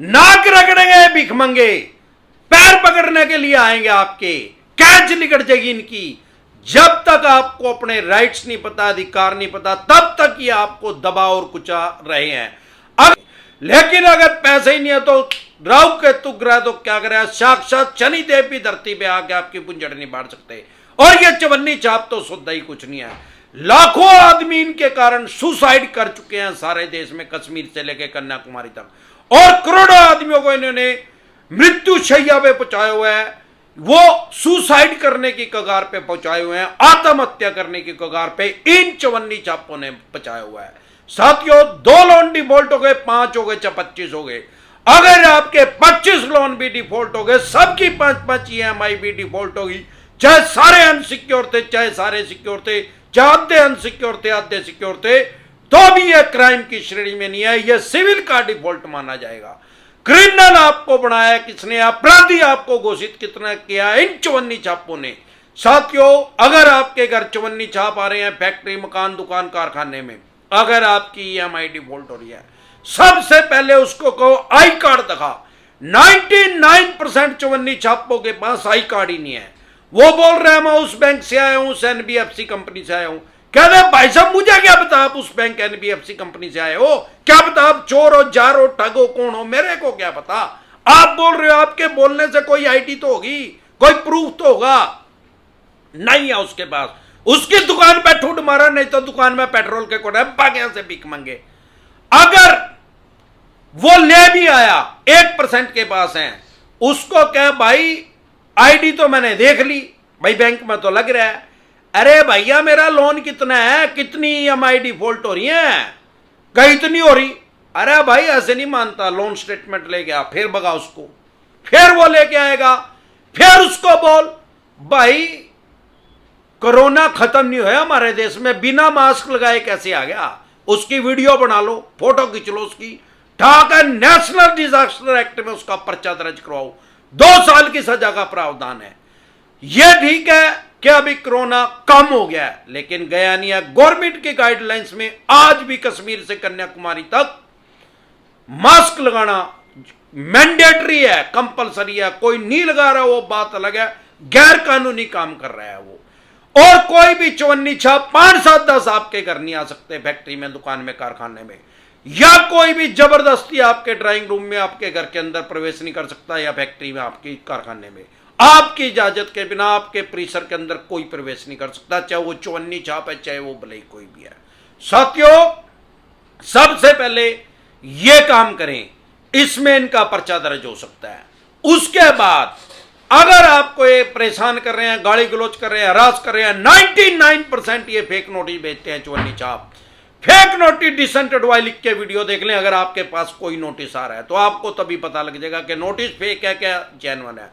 नाक रगड़ेंगे भिखमंगे, पैर पकड़ने के लिए आएंगे आपके, कैच निकल जाएगी इनकी। जब तक आपको अपने राइट्स नहीं पता, अधिकार नहीं पता, तब तक ये आपको दबा और कुचा रहे हैं। लेकिन अगर पैसे ही नहीं है तो राहु केतु ग्रह तो क्या करे, साक्षात शनिदेव भी धरती पे आके आपकी पुंजड़ नहीं बांट सकते। और ये चवन्नी छाप तो शुद्ध ही कुछ नहीं है। लाखों आदमी इनके कारण सुसाइड कर चुके हैं सारे देश में, कश्मीर से लेकर कन्याकुमारी तक, और करोड़ों आदमियों को इन्होंने मृत्यु शैया पे पहुंचाया हुआ है, वो सुसाइड करने की कगार पे पहुंचाए हुए हैं, आत्महत्या करने की कगार पे इन चवन्नी छापों ने पहुंचाया हुआ है। साथियों, 2 लोन डिफॉल्ट हो गए, 5 हो गए, चाहे 25 हो गए। अगर आपके 25 लोन भी डिफॉल्ट हो गए, सबकी 5-5 EMI भी डिफॉल्ट होगी, चाहे सारे अनसिक्योर थे, चाहे सारे सिक्योर थे, चाहे आधे अनसिक्योर थे, आधे सिक्योर थे, तो भी यह क्राइम की श्रेणी में नहीं है, यह सिविल का डिफॉल्ट माना जाएगा। क्रिमिनल आपको बनाया किसने, अपराधी आपको घोषित कितना किया, इन चवन्नी छापों ने। साथियों, अगर आपके घर चवन्नी छाप आ रहे हैं, फैक्ट्री, मकान, दुकान, कारखाने में, अगर आपकी EMI डिफॉल्ट हो रही है, सबसे पहले उसको कहो आई कार्ड दिखा। 99% चवन्नी छापों के पास आई कार्ड ही नहीं है। वो बोल रहे हैं मैं उस बैंक से आया हूं, उस NBFC कंपनी से आया हूं। कह रहे भाई साहब मुझे क्या पता आप उस बैंक NBFC कंपनी से आए हो, क्या पता आप चोर हो, जार हो, ठग हो, कौन हो, मेरे को क्या पता। आप बोल रहे हो, आपके बोलने से कोई ID तो होगी, कोई प्रूफ तो होगा, नहीं है उसके पास। उसकी दुकान पे ठूठ मारा, नहीं तो दुकान में पेट्रोल के कोड़े भाग यहां से भीख मांगे। अगर वो ले भी आया, 1% के पास है, उसको क्या भाई ID तो मैंने देख ली, भाई बैंक में तो लग रहा है। अरे भैया मेरा लोन कितना है, कितनी EMI डिफॉल्ट हो रही है, कहीं इतनी हो रही। अरे भाई ऐसे नहीं मानता, लोन स्टेटमेंट ले गया, फिर भगा उसको, फिर वो लेके आएगा, फिर उसको बोल भाई कोरोना खत्म नहीं हुआ हमारे देश में, बिना मास्क लगाए कैसे आ गया, उसकी वीडियो बना लो, फोटो खींच लो उसकी, ठाक है, नेशनल डिजास्टर एक्ट में उसका पर्चा दर्ज करवाओ, 2 साल की सजा का प्रावधान है। यह ठीक है कि अभी कोरोना कम हो गया है, लेकिन गया नहीं है। गवर्नमेंट की गाइडलाइंस में आज भी कश्मीर से कन्याकुमारी तक मास्क लगाना मैंडेटरी है, कंपलसरी है। कोई नहीं लगा रहा वो बात अलग है, गैर कानूनी काम कर रहा है वो। और कोई भी चवन्नी छाप 5-7-10 आपके घर नहीं आ सकते, फैक्ट्री में, दुकान में, कारखाने में, या कोई भी जबरदस्ती आपके ड्राइंग रूम में, आपके घर के अंदर प्रवेश नहीं कर सकता, या फैक्ट्री में, आपकी कारखाने में आपकी इजाजत के बिना आपके परिसर के अंदर कोई प्रवेश नहीं कर सकता, चाहे वो चवन्नी छाप है, चाहे वो भले कोई भी है। साथियों, सबसे पहले ये काम करें, इसमें इनका पर्चा दर्ज हो सकता है। उसके बाद अगर आपको ये परेशान कर रहे हैं, गाली गलौज कर रहे हैं, हरास कर रहे हैं, 99% ये फेक नोटिस भेजते हैं चवन्नी छाप। फेक नोटिस डिसेंट एडवाइस लिख के वीडियो देख लें, अगर आपके पास कोई नोटिस आ रहा है तो आपको तभी पता लग जाएगा कि नोटिस फेक है क्या जेन्युइन है।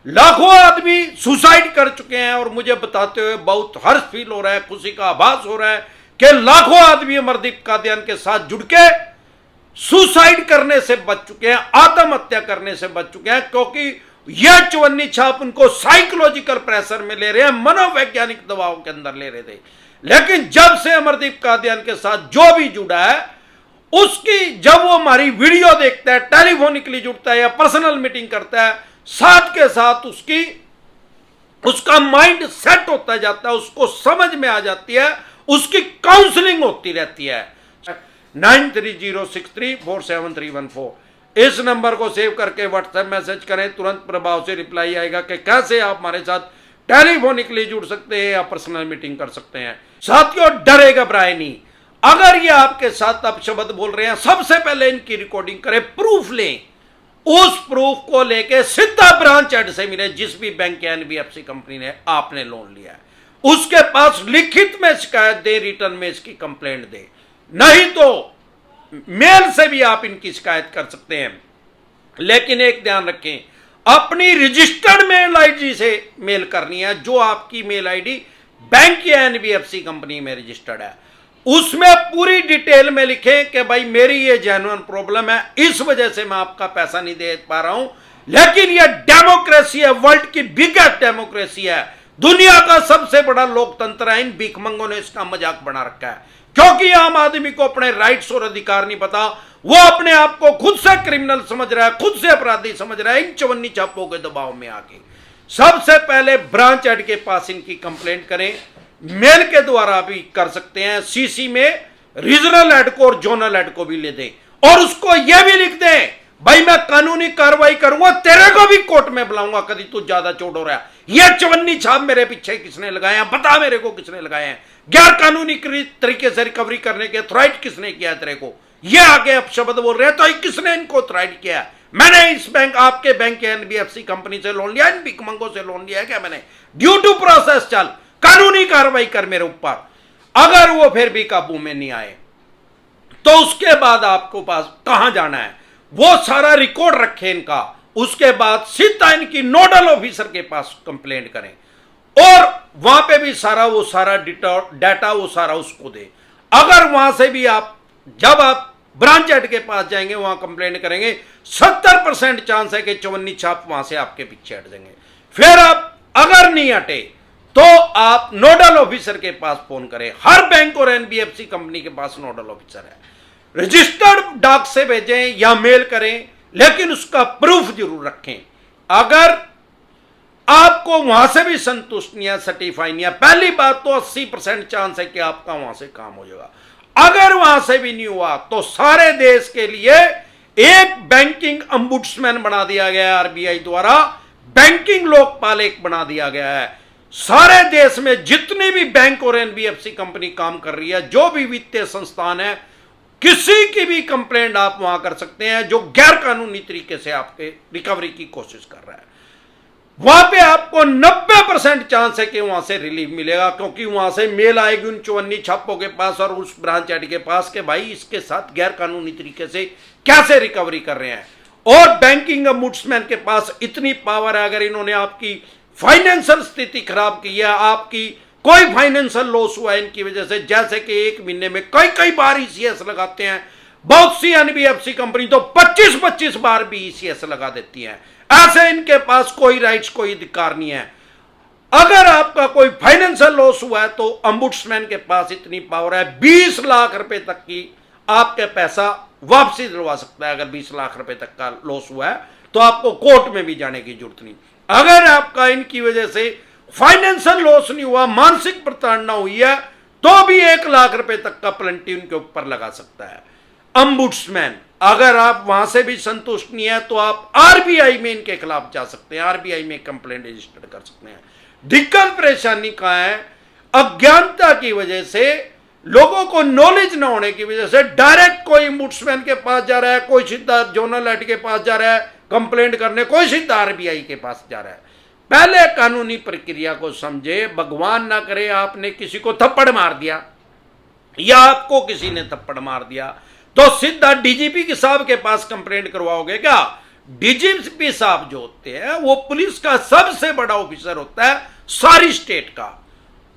लाखों आदमी सुसाइड कर चुके हैं, और मुझे बताते हुए बहुत हर्ष फील हो रहा है, खुशी का आभास हो रहा है कि लाखों आदमी अमरदीप कादियान के साथ जुड़ के सुसाइड करने से बच चुके हैं, आत्महत्या करने से बच चुके हैं, क्योंकि यह चवन्नी छाप उनको साइकोलॉजिकल प्रेशर में ले रहे हैं, मनोवैज्ञानिक दबाव के अंदर ले रहे थे। लेकिन जब से अमरदीप कादियान के साथ जो भी जुड़ा है, उसकी जब वो हमारी वीडियो देखता है, टेलीफोनिकली जुड़ता है या पर्सनल मीटिंग करता है, साथ के साथ उसका माइंड सेट होता जाता है, उसको समझ में आ जाती है, उसकी काउंसलिंग होती रहती है। 9306347314 इस नंबर को सेव करके व्हाट्सएप मैसेज करें, तुरंत प्रभाव से रिप्लाई आएगा कि कैसे आप हमारे साथ टेलीफोनिकली जुड़ सकते हैं या पर्सनल मीटिंग कर सकते हैं। साथियों, डरे घबराए नहीं। अगर ये आपके साथ अपशब्द बोल रहे हैं, सबसे पहले इनकी रिकॉर्डिंग करें, प्रूफ लें, उस प्रूफ को लेके सीधा ब्रांच हेड से मिले, जिस भी बैंक या NBFC कंपनी ने आपने लोन लिया है, उसके पास लिखित में शिकायत दे, रिटर्न में इसकी कंप्लेंट दे, नहीं तो मेल से भी आप इनकी शिकायत कर सकते हैं। लेकिन एक ध्यान रखें, अपनी रजिस्टर्ड मेल आईडी से मेल करनी है, जो आपकी मेल आईडी बैंक या NBFC कंपनी में रजिस्टर्ड है। उसमें पूरी डिटेल में लिखें कि भाई मेरी ये जेन्युइन प्रॉब्लम है, इस वजह से मैं आपका पैसा नहीं दे पा रहा हूं, लेकिन ये डेमोक्रेसी है, वर्ल्ड की बिगेस्ट डेमोक्रेसी है, दुनिया का सबसे बड़ा लोकतंत्र है। इन भीखमंगों ने इसका मजाक बना रखा है, क्योंकि आम आदमी को अपने राइट्स और अधिकार नहीं पता, वो अपने आप को खुद से क्रिमिनल समझ रहा है, खुद से अपराधी समझ रहा है इन चवन्नी छापों के दबाव में आके। सबसे पहले ब्रांच हेड के पास इनकी कंप्लेंट करें, मेल के द्वारा भी कर सकते हैं, सीसी में रीजनल हेड को और जोनल हेड को भी ले दें और उसको यह भी लिख दें, भाई मैं कानूनी कार्रवाई करूंगा, तेरे को भी कोर्ट में बुलाऊंगा कभी तू ज्यादा चोट हो रहा है। ये चवन्नी छाप मेरे पीछे किसने लगाए हैं, बता मेरे को किसने लगाए हैं, गैर कानूनी तरीके से रिकवरी करने के अथॉराइट किसने किया है तेरे को, ये आगे अब शब्द बोल रहे हैं तो किसने इनको अथॉराइट किया है। मैंने इस बैंक, आपके बैंक के एनबीएफसी कंपनी से लोन लिया, इन भिखमंगों से लोन लिया है क्या मैंने? ड्यू टू प्रोसेस चल, कानूनी कार्रवाई कर मेरे ऊपर। अगर वो फिर भी काबू में नहीं आए तो उसके बाद आपको पास कहां जाना है वो सारा रिकॉर्ड रखें इनका, उसके बाद सीधा इनकी नोडल ऑफिसर के पास कंप्लेंट करें और वहां पे भी सारा डाटा वो सारा उसको दे। अगर वहां से भी आप, जब आप ब्रांच हेड के पास जाएंगे वहां कंप्लेंट करेंगे, 70% चांस है कि चवन्नी छाप वहां से आपके पीछे हट जाएंगे। फिर आप अगर नहीं हटे तो आप नोडल ऑफिसर के पास फोन करें। हर बैंक और एनबीएफसी कंपनी के पास नोडल ऑफिसर है, रजिस्टर्ड डाक से भेजें या मेल करें, लेकिन उसका प्रूफ जरूर रखें। अगर आपको वहां से भी संतुष्ट नहीं है, सर्टिफाई नहीं है, पहली बात तो 80% चांस है कि आपका वहां से काम हो जाएगा। अगर वहां से भी नहीं हुआ तो सारे देश के लिए एक बैंकिंग अंबुड्समैन बना दिया गया है आरबीआई द्वारा, बैंकिंग लोकपाल एक बना दिया गया है। सारे देश में जितनी भी बैंक और एनबीएफसी कंपनी काम कर रही है, जो भी वित्तीय संस्थान है, किसी की भी कंप्लेंट आप वहां कर सकते हैं जो गैर कानूनी तरीके से आपके रिकवरी की कोशिश कर रहा है। वहां पे आपको 90% चांस है कि वहां से रिलीफ मिलेगा, क्योंकि वहां से मेल आएगी उन चवन्नी छापों के पास और उस ब्रांच हेड के पास कि भाई इसके साथ गैर कानूनी तरीके से कैसे रिकवरी कर रहे हैं। और बैंकिंग ombudsman के पास इतनी पावर है, अगर इन्होंने आपकी फाइनेंशियल स्थिति खराब की है, आपकी कोई फाइनेंशियल लॉस हुआ है इनकी वजह से, जैसे कि एक महीने में कई बार ईसीएस लगाते हैं, बहुत सी एनबीएफसी कंपनी तो 25-25 बार भी ईसीएस लगा देती है। ऐसे इनके पास कोई राइट्स, कोई अधिकार नहीं है। अगर आपका कोई फाइनेंशियल लॉस हुआ है तो ombudsman के पास इतनी पावर है, 20 लाख रुपए तक की आपके पैसा वापसी दिलवा सकता है। अगर 20 लाख रुपए तक का लॉस हुआ है तो आपको कोर्ट में भी जाने की जरूरत नहीं। अगर आपका इनकी वजह से फाइनेंशियल लॉस नहीं हुआ, मानसिक प्रताड़ना हुई है, तो भी 1 लाख रुपए तक का पेनल्टी उनके ऊपर लगा सकता है ombudsman। अगर आप वहां से भी संतुष्ट नहीं है तो आप आरबीआई में इनके खिलाफ जा सकते हैं, आरबीआई में कंप्लेंट रजिस्टर कर सकते हैं। दिक्कत परेशानी कहां है? अज्ञानता की वजह से, लोगों को नॉलेज ना होने की वजह से डायरेक्ट कोई ombudsman के पास जा रहा है, कोई सीधा जोनल हेड के पास जा रहा है कंप्लेंट करने, कोई सीधा आरबीआई के पास जा रहा है। पहले कानूनी प्रक्रिया को समझे। भगवान ना करे आपने किसी को थप्पड़ मार दिया या आपको किसी ने थप्पड़ मार दिया तो सीधा डीजीपी साहब के पास कंप्लेंट करवाओगे क्या? डीजीपी साहब जो होते हैं वो पुलिस का सबसे बड़ा ऑफिसर होता है सारी स्टेट का।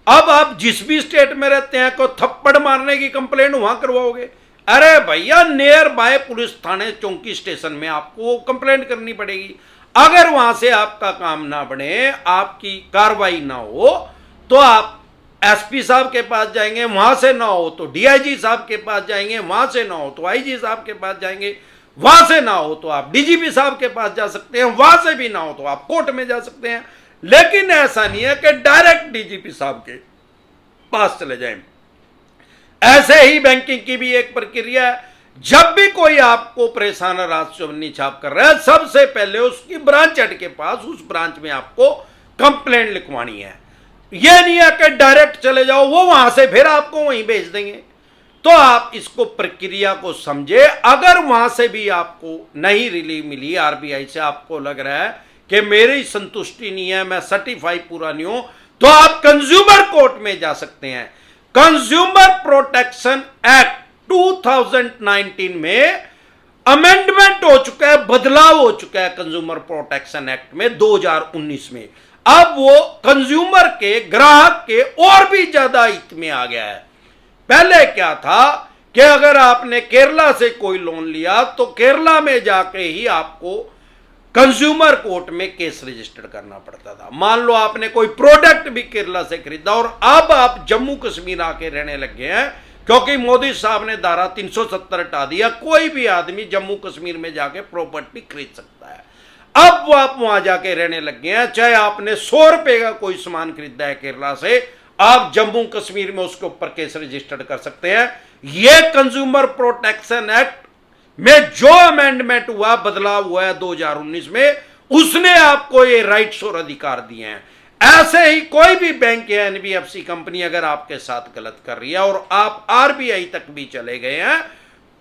अब आप जिस भी स्टेट में रहते हैं को थप्पड़ मारने की कंप्लेंट वहां करवाओगे? अरे भैया, नियर बाय पुलिस थाने चौकी स्टेशन में आपको कंप्लेंट करनी पड़ेगी। अगर वहां से आपका काम ना बढ़े, आपकी कार्रवाई ना हो, तो आप एसपी साहब के पास जाएंगे, वहां से ना हो तो डीआईजी साहब के पास जाएंगे, वहां से ना हो तो आईजी साहब के पास जाएंगे, वहां से ना हो तो आप डीजीपी साहब के पास जा सकते हैं, वहां से भी ना हो तो आप कोर्ट में जा सकते हैं। लेकिन ऐसा नहीं है कि डायरेक्ट डीजीपी साहब के पास चले जाएं। ऐसे ही बैंकिंग की भी एक प्रक्रिया है। जब भी कोई आपको परेशान रात चवन्नी छाप कर रहा है, सबसे पहले उसकी ब्रांच हेड के पास, उस ब्रांच में आपको कंप्लेंट लिखवानी है। यह नहीं है कि डायरेक्ट चले जाओ, वो वहां से फिर आपको वहीं भेज देंगे। तो आप इसको प्रक्रिया को समझे। अगर वहां से भी आपको नहीं रिलीफ मिली आरबीआई से, आपको लग रहा है कि मेरी संतुष्टि नहीं है, मैं सर्टिफाई पूरा नहीं हूं, तो आप कंज्यूमर कोर्ट में जा सकते हैं। कंज्यूमर प्रोटेक्शन एक्ट 2019 में अमेंडमेंट हो चुका है, बदलाव हो चुका है कंज्यूमर प्रोटेक्शन एक्ट में 2019 में। अब वो कंज्यूमर के, ग्राहक के और भी ज्यादा हित में आ गया है। पहले क्या था कि अगर आपने केरला से कोई लोन लिया तो केरला में जाके ही आपको कंज्यूमर कोर्ट में केस रजिस्टर करना पड़ता था। मान लो आपने कोई प्रोडक्ट भी केरला से खरीदा और अब आप जम्मू कश्मीर आके रहने लग गए हैं, क्योंकि मोदी साहब ने धारा 370 हटा दिया, कोई भी आदमी जम्मू कश्मीर में जाके प्रॉपर्टी खरीद सकता है। अब वो आप वहां जाके रहने लग गए हैं, चाहे आपने 100 रुपए का कोई सामान खरीदा है केरला से, आप जम्मू कश्मीर में उसके ऊपर केस रजिस्टर्ड कर सकते हैं। ये कंज्यूमर प्रोटेक्शन एक्ट में जो अमेंडमेंट हुआ, बदलाव हुआ है 2019 में, उसने आपको ये राइट्स और अधिकार दिए हैं। ऐसे ही कोई भी बैंक या एनबीएफसी कंपनी अगर आपके साथ गलत कर रही है और आप आरबीआई तक भी चले गए हैं,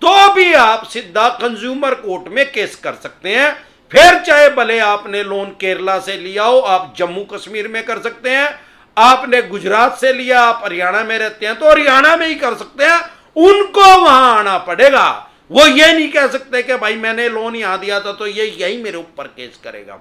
तो भी आप सीधा कंज्यूमर कोर्ट में केस कर सकते हैं। फिर चाहे भले आपने लोन केरला से लिया हो, आप जम्मू कश्मीर में कर सकते हैं। आपने गुजरात से लिया, आप हरियाणा में रहते हैं तो हरियाणा में ही कर सकते हैं। उनको वहां आना पड़ेगा। वो ये नहीं कह सकते कि भाई मैंने लोन यहां दिया था तो ये यही मेरे ऊपर केस करेगा।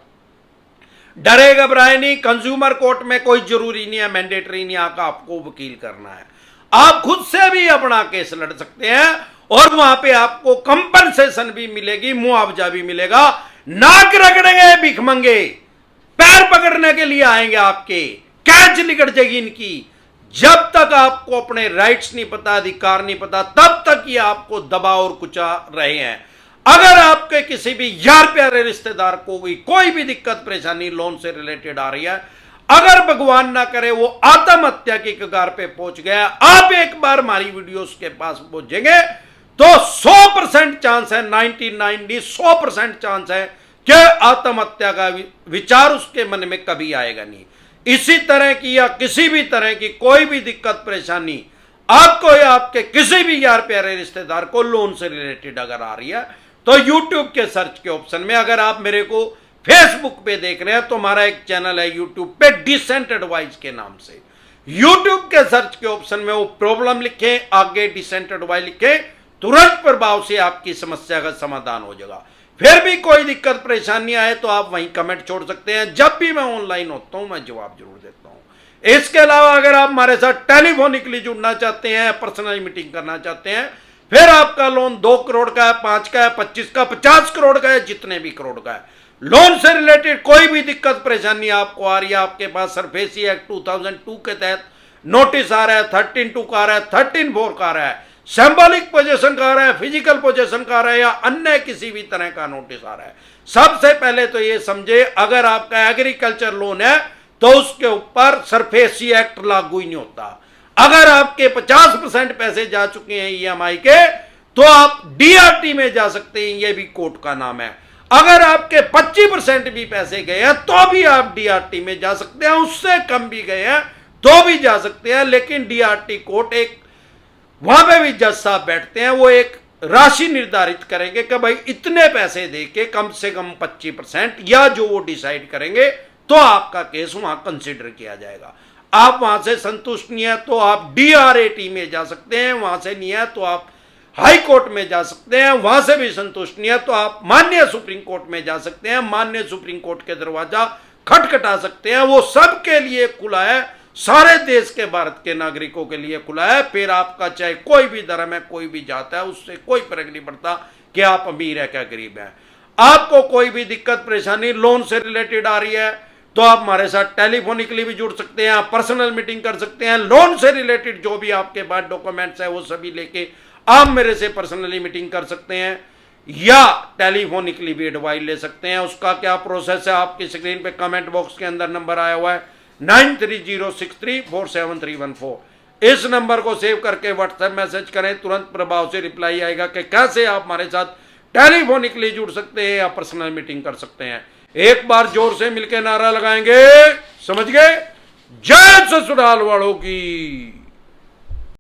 डरे घबराए नहीं, कंज्यूमर कोर्ट में कोई जरूरी नहीं है, मैंडेटरी नहीं आका आपको वकील करना है। आप खुद से भी अपना केस लड़ सकते हैं और वहां पे आपको कंपनसेशन भी मिलेगी, मुआवजा भी मिलेगा। नाक रगड़ेंगे भिखमंगे, पैर पकड़ने के लिए आएंगे आपके, कैच निकल जाएगी इनकी। जब तक आपको अपने राइट्स नहीं पता, अधिकार नहीं पता, तब तक ये आपको दबा और कुचा रहे हैं। अगर आपके किसी भी यार प्यारे रिश्तेदार को कोई भी दिक्कत परेशानी लोन से रिलेटेड आ रही है, अगर भगवान ना करे वो आत्महत्या की कगार पे पहुंच गया, आप एक बार हमारी वीडियोस के पास पहुंचेंगे तो 100% चांस है, 100% चांस है कि आत्महत्या का विचार उसके मन में कभी आएगा नहीं। इसी तरह की या किसी भी तरह की कोई भी दिक्कत परेशानी आपको या आपके किसी भी यार प्यारे रिश्तेदार को लोन से रिलेटेड अगर आ रही है, तो YouTube के सर्च के ऑप्शन में, अगर आप मेरे को फेसबुक पे देख रहे हैं तो हमारा एक चैनल है YouTube पे डिसेंट एडवाइस के नाम से, YouTube के सर्च के ऑप्शन में वो प्रॉब्लम लिखें, आगे डिसेंट एडवाइस लिखें, तुरंत प्रभाव से आपकी समस्या का समाधान हो जाएगा। फिर भी कोई दिक्कत परेशानी आए तो आप वहीं कमेंट छोड़ सकते हैं। जब भी मैं ऑनलाइन होता हूं मैं जवाब जरूर देता हूं। इसके अलावा अगर आप हमारे साथ टेलीफोनिकली जुड़ना चाहते हैं, पर्सनल मीटिंग करना चाहते हैं, फिर आपका लोन 2 करोड़ का है, 5 का है, 25 का, 50 करोड़ का है, जितने भी करोड़ का है, लोन से रिलेटेड कोई भी दिक्कत परेशानी आपको आ रही है, आपके पास सरफेसी एक्ट 2002 के तहत नोटिस आ रहा है, 13(2) का आ रहा है, 13(4) का आ रहा है, सिंबॉलिक पोजीशन का आ रहा है, फिजिकल पोजीशन का आ रहा है, या अन्य किसी भी तरह का नोटिस आ रहा है, सबसे पहले तो ये समझे, अगर आपका एग्रीकल्चर लोन है तो उसके ऊपर सरफेसी एक्ट लागू ही नहीं होता। अगर आपके 50% पैसे जा चुके हैं ईएमआई के, तो आप डीआरटी में जा सकते हैं, ये भी कोर्ट का नाम है। अगर आपके 25% भी पैसे गए हैं तो भी आप डीआरटी में जा सकते हैं, उससे कम भी गए हैं तो भी जा सकते हैं। लेकिन डीआरटी कोर्ट एक, वहां पे भी जज साहब बैठते हैं, वो एक राशि निर्धारित करेंगे कि भाई इतने पैसे देके कम से कम 25% या जो वो डिसाइड करेंगे तो आपका केस वहां कंसिडर किया जाएगा। आप वहां से संतुष्ट नहीं है तो आप डीआरएटी में जा सकते हैं, वहां से नहीं है तो आप हाई कोर्ट में जा सकते हैं, वहां से भी संतुष्ट नहीं है तो आप माननीय सुप्रीम कोर्ट में जा सकते हैं, माननीय सुप्रीम कोर्ट के दरवाजा खटखटा सकते हैं। वो सबके लिए खुला है, सारे देश के भारत के नागरिकों के लिए खुला है। फिर आपका चाहे कोई भी धर्म है, कोई भी जात है, उससे कोई फर्क नहीं पड़ता कि आप अमीर है क्या गरीब है। आपको कोई भी दिक्कत परेशानी लोन से रिलेटेड आ रही है तो आप हमारे साथ टेलीफोनिकली भी जुड़ सकते हैं, आप पर्सनल मीटिंग कर सकते हैं। लोन से रिलेटेड जो भी आपके पास डॉक्यूमेंट्स है वो सभी लेके आप मेरे से पर्सनली मीटिंग कर सकते हैं या टेलीफोनिकली भी एडवाइस ले सकते हैं। उसका क्या प्रोसेस है, आपकी स्क्रीन पे कमेंट बॉक्स के अंदर नंबर आया हुआ है 9306347314। इस नंबर को सेव करके व्हाट्सएप मैसेज करें, तुरंत प्रभाव से रिप्लाई आएगा कि कैसे आप हमारे साथ टेलीफोनिकली जुड़ सकते हैं या पर्सनल मीटिंग कर सकते हैं। एक बार जोर से मिलकर नारा लगाएंगे, समझ गए? जय ससुराल वालों की।